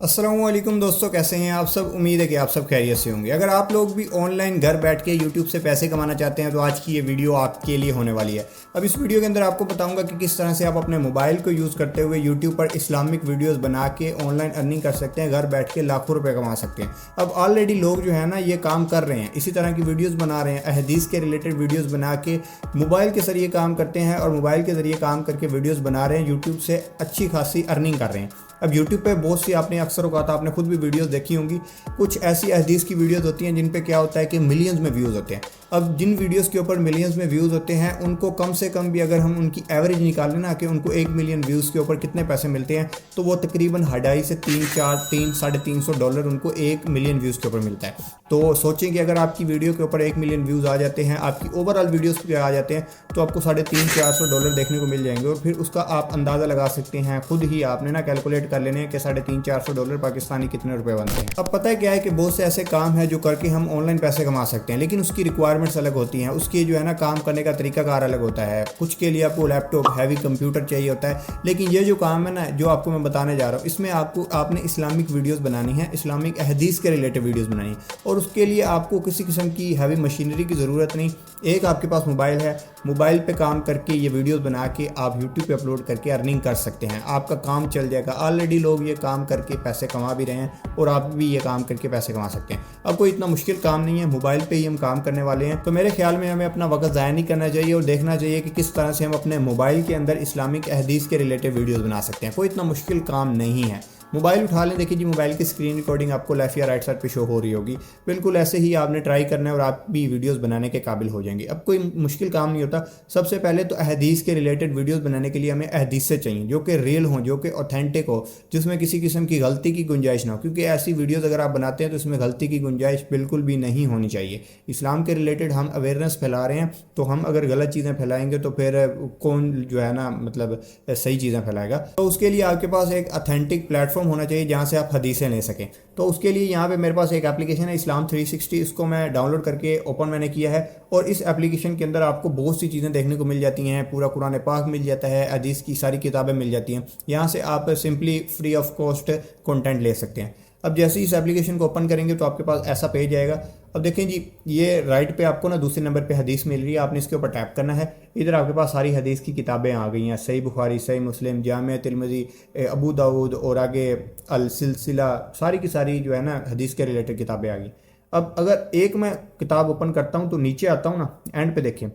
अस्सलामुअलैकुम दोस्तों, कैसे हैं आप सब। उम्मीद है कि आप सब खैरियत से होंगे। अगर आप लोग भी ऑनलाइन घर बैठ के यूट्यूब से पैसे कमाना चाहते हैं तो आज की ये वीडियो आपके लिए होने वाली है। अब इस वीडियो के अंदर आपको बताऊंगा कि किस तरह से आप अपने मोबाइल को यूज़ करते हुए यूट्यूब पर इस्लामिक वीडियोस बना के ऑनलाइन अर्निंग कर सकते हैं, घर बैठ के लाखों रुपये कमा सकते हैं। अब ऑलरेडी लोग जो है ना ये काम कर रहे हैं, इसी तरह की वीडियोज़ बना रहे हैं, अहदीस के रिलेटेड वीडियोज़ बना के मोबाइल के ज़रिए काम करते हैं और मोबाइल के ज़रिए काम करके वीडियोज़ बना रहे हैं, यूट्यूब से अच्छी खासी अर्निंग कर रहे हैं। अब YouTube पे बहुत सी आपने अक्सर औक़ात आपने खुद भी वीडियोस देखी होंगी। कुछ ऐसी हदीस की वीडियोस होती हैं जिन पे क्या होता है कि मिलियंस में व्यूज़ होते हैं। अब जिन वीडियोस के ऊपर मिलियंस में व्यूज़ होते हैं उनको कम से कम भी अगर हम उनकी एवरेज निकाल लें ना कि उनको 1 मिलियन व्यूज़ के ऊपर कितने पैसे मिलते हैं, तो वो तकरीबन 2.5 से 300-350 डॉलर उनको 1 मिलियन व्यूज़ के ऊपर मिलता है। तो सोचें कि अगर आपकी वीडियो के ऊपर 1 मिलियन व्यूज़ आ जाते हैं, आपकी ओवरऑल वीडियोज़ पे आ जाते हैं, तो आपको 350-400 डॉलर देखने को मिल जाएंगे। और फिर उसका आप अंदाज़ा लगा सकते हैं, खुद ही आपने ना कैलकुलेट कर लेने हैं कि 350-400 डॉलर पाकिस्तानी कितने रुपए बनते हैं। अब पता है क्या है कि बहुत से ऐसे काम है जो करके हम ऑनलाइन पैसे कमा सकते हैं, लेकिन उसकी रिक्वायरमेंट्स अलग होती हैं, उसकी जो है ना काम करने का तरीकाकार अलग होता है। कुछ के लिए आपको लैपटॉप हैवी कंप्यूटर चाहिए होता है, लेकिन ये जो काम है ना जो आपको मैं बताने जा रहा हूँ, इसमें आपने इस्लामिक वीडियोज़ बनानी है, इस्लामिक हदीस के रिलेटेड वीडियोज़ बनानी है, और उसके लिए आपको किसी किस्म की हैवी मशीनरी की ज़रूरत नहीं। एक आपके पास मोबाइल है, मोबाइल पे काम करके ये वीडियोस बना के आप यूट्यूब पे अपलोड करके अर्निंग कर सकते हैं, आपका काम चल जाएगा। ऑलरेडी लोग ये काम करके पैसे कमा भी रहे हैं और आप भी ये काम करके पैसे कमा सकते हैं। अब कोई इतना मुश्किल काम नहीं है, मोबाइल पे ही हम काम करने वाले हैं। तो मेरे ख्याल में हमें अपना वक्त ज़ाया नहीं करना चाहिए और देखना चाहिए कि किस तरह से हम अपने मोबाइल के अंदर इस्लामिक हदीस के रिलेटेड वीडियोज़ बना सकते हैं। कोई इतना मुश्किल काम नहीं है। मोबाइल उठा लें, देखिए जी मोबाइल की स्क्रीन रिकॉर्डिंग आपको लेफ्ट या राइट साइड पे शो हो रही होगी। बिल्कुल ऐसे ही आपने ट्राई करना है और आप भी वीडियोस बनाने के काबिल हो जाएंगे। अब कोई मुश्किल काम नहीं होता। सबसे पहले तो अहदीस के रिलेटेड वीडियोस बनाने के लिए हमें अहदीसें चाहिए जो कि रियल हों, जो कि ऑथेंटिक हो, जिसमें किसी किस्म की गलती की गुंजाइश ना हो, क्योंकि ऐसी वीडियोज़ अगर आप बनाते हैं तो इसमें गलती की गुंजाइश बिल्कुल भी नहीं होनी चाहिए। इस्लाम के रिलेटेड हम अवेयरनेस फैला रहे हैं, तो हम अगर गलत चीज़ें फैलाएंगे तो फिर कौन जो है ना मतलब सही चीज़ें फैलाएगा। तो उसके लिए आपके पास एक ऑथेंटिक प्लेटफॉर्म होना चाहिए जहाँ से आप हदीसें ले सकें। तो उसके लिए यहाँ पे मेरे पास एक एप्लीकेशन है इस्लाम 360, इसको मैं डाउनलोड करके ओपन मैंने किया है, और इस एप्लीकेशन के अंदर आपको बहुत सी चीज़ें देखने को मिल जाती हैं। पूरा कुरान पाक मिल जाता है, हदीस की सारी किताबें मिल जाती हैं। यहाँ से आप simply free of cost content ले सकते हैं। अब जैसे ही इस एप्लीकेशन को ओपन करेंगे तो आपके पास ऐसा पेज आएगा। अब देखें जी, ये राइट पे आपको ना दूसरे नंबर पे हदीस मिल रही है, आपने इसके ऊपर टैप करना है। इधर आपके पास सारी हदीस की किताबें आ गई हैं, सही बुखारी, सही मुस्लिम, जामिया तिरमिज़ी, अबू दाऊद और आगे अल सिलसिला, सारी की सारी जो है ना हदीस के रिलेटेड किताबें आ गई। अब अगर एक मैं किताब ओपन करता हूँ तो नीचे आता हूँ ना, एंड पे देखें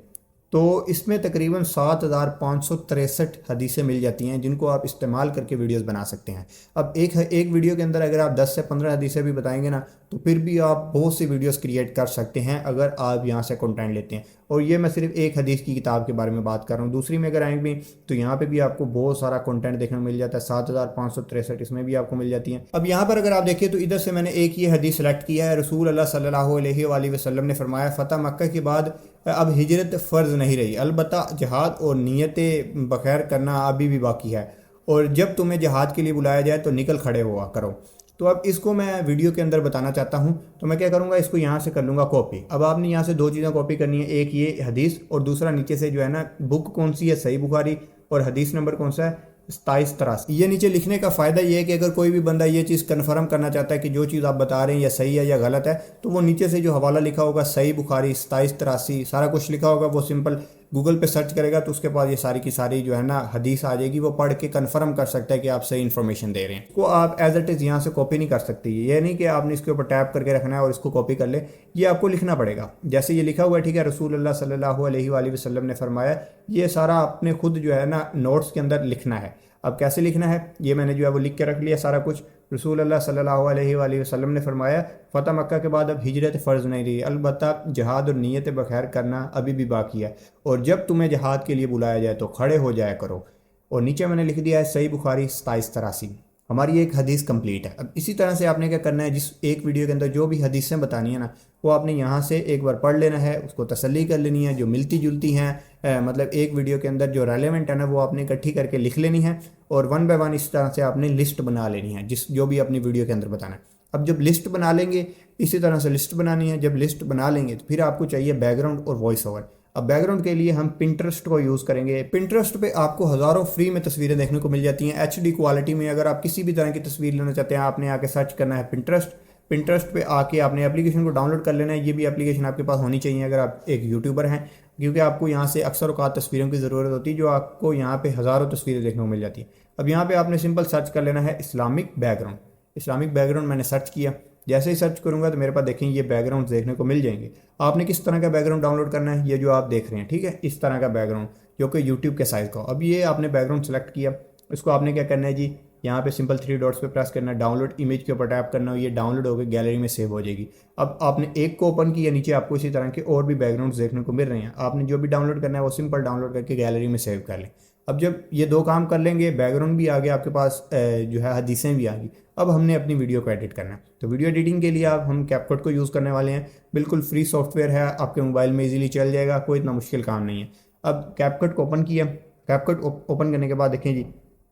तो इसमें तकरीबन 7,563 हदीसें मिल जाती हैं जिनको आप इस्तेमाल करके वीडियोस बना सकते हैं। अब एक वीडियो के अंदर अगर आप 10 से 15 हदीसें भी बताएंगे ना तो फिर भी आप बहुत सी वीडियोस क्रिएट कर सकते हैं अगर आप यहाँ से कंटेंट लेते हैं। और ये मैं सिर्फ एक हदीस की किताब के बारे में बात कर रहा हूँ। दूसरी में अगर आएंगे तो यहाँ पे भी आपको बहुत सारा कंटेंट देखने को मिल जाता है। 7,563 इसमें भी आपको मिल जाती हैं। अब यहाँ पर अगर आप देखिए तो इधर से मैंने एक ये हदीस सेलेक्ट किया है। रसूल अल्लाह सल्लल्लाहु अलैहि वसल्लम ने फरमाया, फ़तह मक्का के बाद अब हिजरत फ़र्ज़ नहीं रही, अलबत्ता जहाद और नीयत बखैर करना अभी भी बाकी है, और जब तुम्हें जहाद के लिए बुलाया जाए तो निकल खड़े हुआ करो। तो अब इसको मैं वीडियो के अंदर बताना चाहता हूँ, तो मैं क्या करूँगा, इसको यहाँ से कर लूँगा कॉपी। अब आपने यहाँ से दो चीज़ें कॉपी करनी है, एक ये हदीस और दूसरा नीचे से जो है ना बुक कौन सी है, सही बुखारी, और हदीस नंबर कौन सा है, 2783। ये नीचे लिखने का फ़ायदा ये है कि अगर कोई भी बंदा ये चीज़ कन्फर्म करना चाहता है कि जो चीज़ आप बता रहे हैं या सही है या गलत है, तो वो नीचे से जो हवाला लिखा होगा सही बुखारी 2783 सारा कुछ लिखा होगा, वो सिंपल गूगल पे सर्च करेगा तो उसके पास ये सारी की सारी जो है ना हदीस आ जाएगी। वो पढ़ के कंफर्म कर सकता है कि आप सही इन्फॉर्मेशन दे रहे हैं। को आप एज इट इज़ यहाँ से कॉपी नहीं कर सकते। ये नहीं कि आपने इसके ऊपर टैप करके रखना है और इसको कॉपी कर ले, ये आपको लिखना पड़ेगा। जैसे ये लिखा हुआ है, ठीक है, रसूल अल्लाह सल्लल्लाहु अलैहि वसल्लम ने फरमाया, ये सारा आपने खुद जो है ना नोट्स के अंदर लिखना है। अब कैसे लिखना है ये मैंने जो है वो लिख के रख लिया सारा कुछ। रसूल अल्लाह सल्लल्लाहु अलैहि वसल्लम ने फरमाया, फ़तह मक्का के बाद अब हिजरत फ़र्ज़ नहीं रही, अलबत्ता जहाद और नीयत बखैर करना अभी भी बाकी है, और जब तुम्हें जहाद के लिए बुलाया जाए तो खड़े हो जाया करो। और नीचे मैंने लिख दिया है सही बुखारी 2783। हमारी एक हदीस कंप्लीट है। अब इसी तरह से आपने क्या करना है, जिस एक वीडियो के अंदर जो भी हदीसें बतानी है ना वो आपने यहाँ से एक बार पढ़ लेना है, उसको तसल्ली कर लेनी है, जो मिलती जुलती हैं मतलब एक वीडियो के अंदर जो रेलेवेंट है ना वो आपने इकट्ठी करके लिख लेनी है, और वन बाय वन इस तरह से आपने लिस्ट बना लेनी है जो भी अपनी वीडियो के अंदर बताना है। अब जब लिस्ट बना लेंगे, इसी तरह से लिस्ट बनानी है, जब लिस्ट बना लेंगे तो फिर आपको चाहिए बैकग्राउंड और वॉइस ओवर। अब बैकग्राउंड के लिए हम पिंटरेस्ट को यूज़ करेंगे। पिंटरेस्ट पे आपको हज़ारों फ्री में तस्वीरें देखने को मिल जाती हैं HD क्वालिटी में। अगर आप किसी भी तरह की तस्वीर लेना चाहते हैं, आपने आके सर्च करना है पिंटरेस्ट। पिंटरेस्ट पे आके आपने एप्लीकेशन को डाउनलोड कर लेना है। ये भी एप्लीकेशन आपके पास होनी चाहिए अगर आप एक यूट्यूबर हैं, क्योंकि आपको यहाँ से अक्सर औकात तस्वीरों की ज़रूरत होती है, जो आपको यहाँ पे हज़ारों तस्वीरें देखने को मिल जाती हैं। अब यहाँ पे आपने सिंपल सर्च कर लेना है इस्लामिक बैकग्राउंड। इस्लामिक बैकग्राउंड मैंने सर्च किया। जैसे ही सर्च करूंगा तो मेरे पास देखें ये बैकग्राउंड देखने को मिल जाएंगे। आपने किस तरह का बैकग्राउंड डाउनलोड करना है, ये जो आप देख रहे हैं, ठीक है, इस तरह का बैकग्राउंड जो कि यूट्यूब के साइज़ का। अब ये आपने बैकग्राउंड सेलेक्ट किया, इसको आपने क्या करना है जी, यहाँ पे सिंपल 3 डॉट्स पे प्रेस करना है, डाउनलोड इमेज के ऊपर टैप करना है, ये डाउनलोड होकर गैलरी में सेव हो जाएगी। अब आपने एक को ओपन किया, नीचे आपको इसी तरह के और भी बैकग्राउंड्स देखने को मिल रहे हैं। आपने जो भी डाउनलोड करना है वो सिंपल डाउनलोड करके गैलरी में सेव कर लें। अब जब ये 2 काम कर लेंगे, बैकग्राउंड भी आ गया आपके पास, जो है हदीसें भी आ गई। अब हमने अपनी वीडियो को एडिट करना है। तो वीडियो एडिटिंग के लिए आप हम कैपकट को यूज़ करने वाले हैं। बिल्कुल फ्री सॉफ्टवेयर है, आपके मोबाइल में इजीली चल जाएगा, कोई इतना मुश्किल काम नहीं है। अब कैपकट को ओपन किया। कैपकट ओपन करने के बाद देखें जी,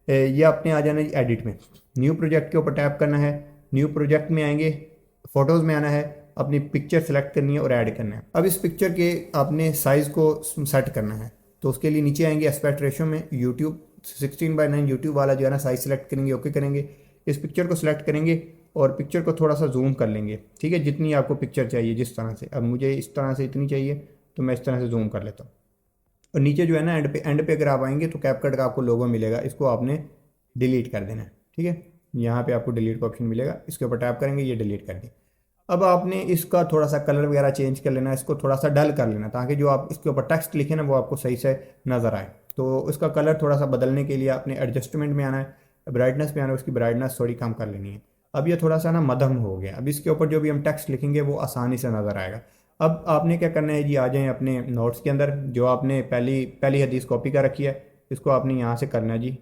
ये आपने आ जाना है एडिट में, न्यू प्रोजेक्ट के ऊपर टैप करना है। न्यू प्रोजेक्ट में आएंगे, फ़ोटोज़ में आना है, अपनी पिक्चर सेलेक्ट करनी है और ऐड करना है। अब इस पिक्चर के आपने साइज़ को सेट करना है, तो उसके लिए नीचे आएंगे एस्पेक्ट रेशो में, यूट्यूब 16:9 यूट्यूब वाला जो है ना साइज़ सेलेक्ट करेंगे, ओके करेंगे। इस पिक्चर को सिलेक्ट करेंगे और पिक्चर को थोड़ा सा जूम कर लेंगे, ठीक है, जितनी आपको पिक्चर चाहिए जिस तरह से। अब मुझे इस तरह से इतनी चाहिए तो मैं इस तरह से जूम कर लेता हूँ। और नीचे जो है ना एंड पे अगर आप आएंगे तो कैपकट का आपको लोगो मिलेगा, इसको आपने डिलीट कर देना है, ठीक है। यहाँ पे आपको डिलीट का ऑप्शन मिलेगा, इसके ऊपर टैप करेंगे, ये डिलीट कर दिया। अब आपने इसका थोड़ा सा कलर वगैरह चेंज कर लेना, इसको थोड़ा सा डल कर लेना, ताकि जो आप इसके ऊपर टेक्स्ट लिखे ना वो आपको सही से नज़र आए। तो इसका कलर थोड़ा सा बदलने के लिए आपने एडजस्टमेंट में आना है, ब्राइटनेस में आना है, उसकी ब्राइटनेस थोड़ी कम कर लेनी है। अब ये थोड़ा सा ना मध्यम हो गया। अब इसके ऊपर जो भी हम टेक्स्ट लिखेंगे वो आसानी से नज़र आएगा। अब आपने क्या करना है जी, आ जाएं अपने नोट्स के अंदर। जो आपने पहली पहली हदीस कॉपी कर रखी है, इसको आपने यहाँ से करना है जी।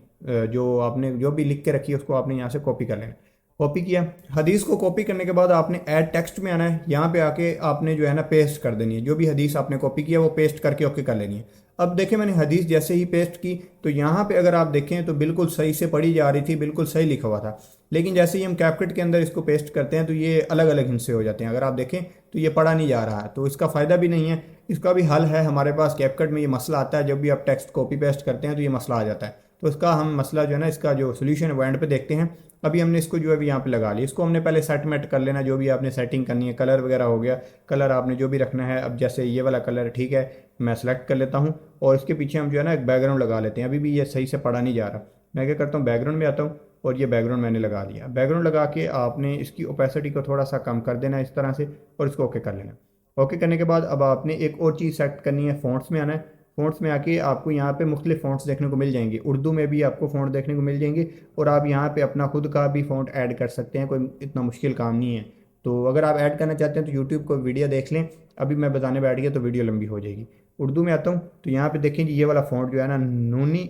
जो आपने जो भी लिख के रखी है उसको आपने यहाँ से कॉपी कर लेना। कॉपी किया, हदीस को कॉपी करने के बाद आपने ऐड टेक्स्ट में आना है। यहाँ पे आके आपने जो है ना पेस्ट कर देनी है, जो भी हदीस आपने कॉपी किया वो पेस्ट करके ओके कर लेनी है। अब देखें मैंने हदीस जैसे ही पेस्ट की तो यहाँ पे अगर आप देखें तो बिल्कुल सही से पढ़ी जा रही थी, बिल्कुल सही लिखा हुआ था। लेकिन जैसे ही हम कैपकट के अंदर इसको पेस्ट करते हैं तो ये अलग अलग हिस्से हो जाते हैं। अगर आप देखें तो ये पढ़ा नहीं जा रहा है, तो इसका फ़ायदा भी नहीं है। इसका भी हल है हमारे पास। कैपकट में ये मसला आता है, जब भी आप टेक्स्ट कॉपी पेस्ट करते हैं तो ये मसला आ जाता है। तो इसका हम मसला जो है ना, इसका जो सोल्यूशन है वो एंड पे देखते हैं। अभी हमने इसको जो है यहाँ पे लगा लिया। इसको हमने पहले सेटमेंट कर लेना, जो भी आपने सेटिंग करनी है, कलर वगैरह हो गया, कलर आपने जो भी रखना है। अब जैसे ये वाला कलर ठीक है, मैं सेलेक्ट कर लेता हूँ और इसके पीछे हम जो है ना एक बैकग्राउंड लगा लेते हैं। अभी भी ये सही से पढ़ा नहीं जा रहा। मैं क्या करता हूँ, बैकग्राउंड में आता हूँ और ये बैकग्राउंड मैंने लगा लिया। बैकग्राउंड लगा के आपने इसकी ओपेसिटी को थोड़ा सा कम कर देना इस तरह से और इसको ओके कर लेना। ओके करने के बाद अब आपने एक और चीज़ सेलेक्ट करनी है, फ़ॉन्ट्स में आना है। फ़ॉन्ट्स में आके आपको यहाँ पे मुख्तलिफ फ़ॉन्ट्स देखने को मिल जाएंगे, उर्दू में भी आपको फ़ॉन्ट देखने को मिल जाएंगे और आप यहाँ पे अपना खुद का भी फ़ॉन्ट ऐड कर सकते हैं, कोई इतना मुश्किल काम नहीं है। तो अगर आप ऐड करना चाहते हैं तो यूट्यूब को वीडियो देख लें, अभी मैं बताने बैठ गया तो वीडियो लंबी हो जाएगी। उर्दू में आता हूँ तो यहाँ पे देखें ये वाला फ़ॉन्ट जो है ना, नूनी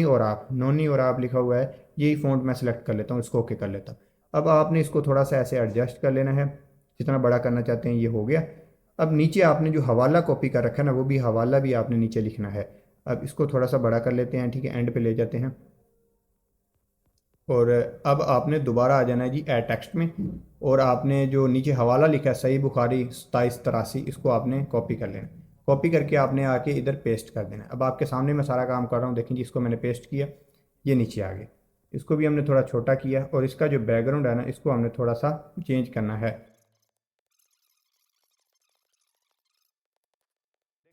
और आप लिखा हुआ है, यही फ़ॉन्ट मैं सेलेक्ट कर लेता हूँ, इसको ओके कर लेता हूँ। अब आपने इसको थोड़ा सा ऐसे एडजस्ट कर लेना है, जितना बड़ा करना चाहते हैं। ये हो गया। अब नीचे आपने जो हवाला कॉपी कर रखा है ना, वो भी हवाला भी आपने नीचे लिखना है। अब इसको थोड़ा सा बड़ा कर लेते हैं, ठीक है, एंड पे ले जाते हैं। और अब आपने दोबारा आ जाना है जी ऐड टेक्स्ट में, और आपने जो नीचे हवाला लिखा है सही बुखारी 2783, इसको आपने कॉपी कर लेना। कॉपी करके आपने आके इधर पेस्ट कर देना। अब आपके सामने मैं सारा काम कर रहा हूँ, देखें जी, इसको मैंने पेस्ट किया, ये नीचे आ गया। इसको भी हमने थोड़ा छोटा किया और इसका जो बैकग्राउंड है ना, इसको हमने थोड़ा सा चेंज करना है।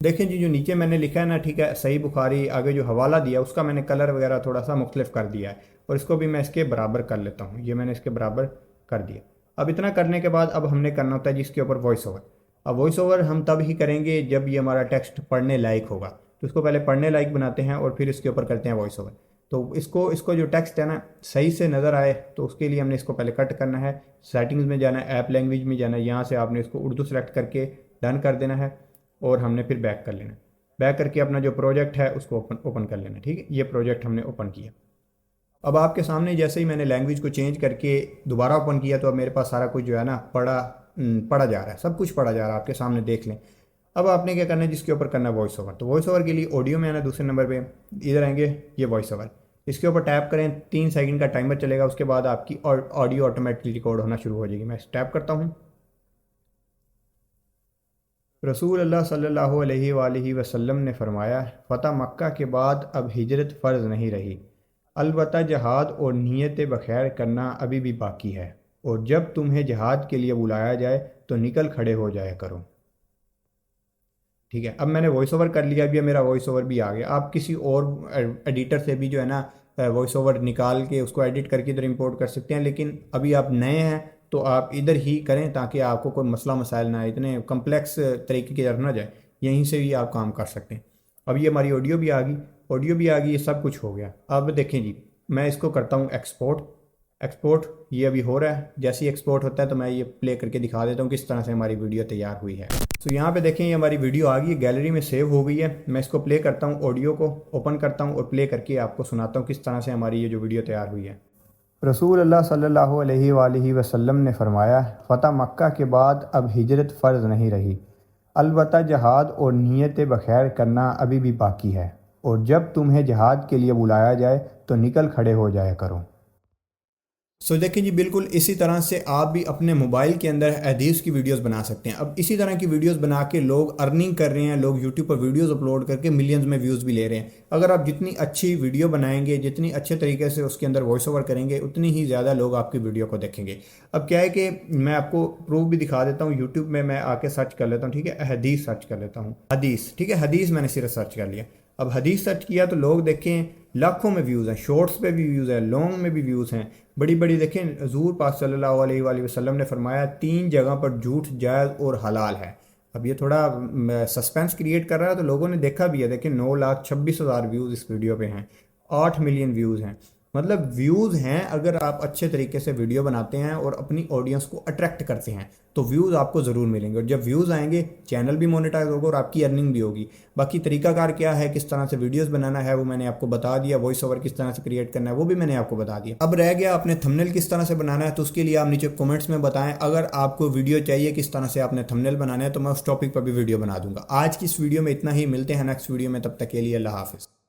देखें जी, जो नीचे मैंने लिखा है ना, ठीक है, सही बुखारी, आगे जो हवाला दिया उसका मैंने कलर वगैरह थोड़ा सा मुख्तलिफ कर दिया है और इसको भी मैं इसके बराबर कर लेता हूँ। ये मैंने इसके बराबर कर दिया। अब इतना करने के बाद अब हमने करना होता है जिसके ऊपर वॉइस ओवर। अब वॉइस ओवर हम तब ही करेंगे जब ये हमारा टेक्स्ट पढ़ने लायक होगा, तो इसको पहले पढ़ने लायक बनाते हैं और फिर इसके ऊपर करते हैं वॉइस ओवर। तो इसको जो टेक्स्ट है ना सही से नज़र आए तो उसके लिए हमने इसको पहले कट करना है, सेटिंग्स में जाना है, ऐप लैंग्वेज में जाना है, यहाँ से आपने इसको उर्दू सेलेक्ट करके डन कर देना है और हमने फिर बैक कर लेना। बैक करके अपना जो प्रोजेक्ट है उसको ओपन कर लेना, ठीक है। ये प्रोजेक्ट हमने ओपन किया। अब आपके सामने जैसे ही मैंने लैंग्वेज को चेंज करके दोबारा ओपन किया तो अब मेरे पास सारा कुछ जो है ना पढ़ा जा रहा है, सब कुछ पढ़ा जा रहा है, आपके सामने देख लें। अब आपने क्या करना है, जिसके ऊपर करना है वॉइस ओवर। तो वॉइस ओवर के लिए ऑडियो में आना, दूसरे नंबर पे इधर आएंगे, ये वॉइस ओवर, इसके ऊपर टैप करें, 3 सेकंड का टाइमर चलेगा, उसके बाद आपकी ऑडियो ऑटोमेटिकली रिकॉर्ड होना शुरू हो जाएगी। मैं टैप करता हूँ। रसूल अल्लाह सल्लल्लाहु अलैहि वसल्लम ने फरमाया, फ़तह मक्का के बाद अब हिजरत फ़र्ज़ नहीं रही, अलबत्ता जहाद और नीयत बखैर करना अभी भी बाकी है, और जब तुम्हें जहाद के लिए बुलाया जाए तो निकल खड़े हो जाया करो। ठीक है, अब मैंने वॉइस ओवर कर लिया, अभी मेरा वॉइस ओवर भी आ गया। आप किसी और एडिटर से भी जो है ना वॉइस ओवर निकाल के उसको एडिट करके इधर इंपोर्ट कर सकते हैं, लेकिन अभी आप नए हैं तो आप इधर ही करें ताकि आपको कोई मसला मसाइल ना आए, इतने कम्प्लेक्स तरीके की तरफ ना जाए, यहीं से भी आप काम कर सकते हैं। अब ये हमारी ऑडियो भी आ गई, ये सब कुछ हो गया। अब देखें जी, मैं इसको करता हूँ एक्सपोर्ट ये अभी हो रहा है। जैसे ही एक्सपोर्ट होता है तो मैं ये प्ले करके दिखा देता हूँ किस तरह से हमारी वीडियो तैयार हुई है। तो यहाँ पे देखें, ये हमारी वीडियो आ गई, गैलरी में सेव हो गई है। मैं इसको प्ले करता हूँ, ऑडियो को ओपन करता हूँ और प्ले करके आपको सुनाता हूँ किस तरह से हमारी ये जो वीडियो तैयार हुई है। रसूल अल्लाह सल्लल्लाहु अलैहि वसल्लम ने फरमाया, फ़तह मक्का के बाद अब हिजरत फ़र्ज़ नहीं रही, अलबत्ता जहाद और नीयत बखैर करना अभी भी बाकी है, और जब तुम्हें जहाद के लिए बुलाया जाए तो निकल खड़े हो जाया करो। सो देखिए जी, बिल्कुल इसी तरह से आप भी अपने मोबाइल के अंदर हदीस की वीडियोस बना सकते हैं। अब इसी तरह की वीडियोस बना के लोग अर्निंग कर रहे हैं, लोग यूट्यूब पर वीडियोस अपलोड करके मिलियंस में व्यूज़ भी ले रहे हैं। अगर आप जितनी अच्छी वीडियो बनाएंगे, जितनी अच्छे तरीके से उसके अंदर वॉइस ओवर करेंगे, उतनी ही ज़्यादा लोग आपकी वीडियो को देखेंगे। अब क्या है कि मैं आपको प्रूफ भी दिखा देता हूँ। यूट्यूब में मैं आके सर्च कर लेता हूँ, ठीक है, हदीस सर्च कर लेता हूँ, हदीस, ठीक है, हदीस मैंने सिर्फ सर्च कर लिया। अब हदीस सर्च किया तो लोग देखें लाखों में व्यूज़ हैं, शॉर्ट्स पे भी व्यूज़ हैं, लॉन्ग में भी व्यूज़ हैं, बड़ी बड़ी। देखें, हज़ूर पाक सल्लल्लाहु अलैहि वसल्लम ने फरमाया 3 जगह पर झूठ जायज़ और हलाल है। अब ये थोड़ा सस्पेंस क्रिएट कर रहा है, तो लोगों ने देखा भी है। देखें 9,26,000 व्यूज़ इस वीडियो पे हैं, 8 मिलियन व्यूज़ हैं। मतलब व्यूज़ हैं, अगर आप अच्छे तरीके से वीडियो बनाते हैं और अपनी ऑडियंस को अट्रैक्ट करते हैं तो व्यूज़ आपको ज़रूर मिलेंगे, और जब व्यूज़ आएंगे चैनल भी मोनेटाइज होगा और आपकी अर्निंग भी होगी। बाकी तरीकाकार क्या है, किस तरह से वीडियोस बनाना है, वो मैंने आपको बता दिया। वॉइस ओवर किस तरह से क्रिएट करना है वो भी मैंने आपको बता दिया। अब रह गया अपने थंबनेल किस तरह से बनाना है, तो उसके लिए आप नीचे कमेंट्स में बताएं। अगर आपको वीडियो चाहिए किस तरह से आपने थंबनेल बनाना है तो मैं उस टॉपिक पर भी वीडियो बना दूंगा। आज की इस वीडियो में इतना ही, मिलते हैं नेक्स्ट वीडियो में, तब तक के लिए अल्लाह हाफिज़।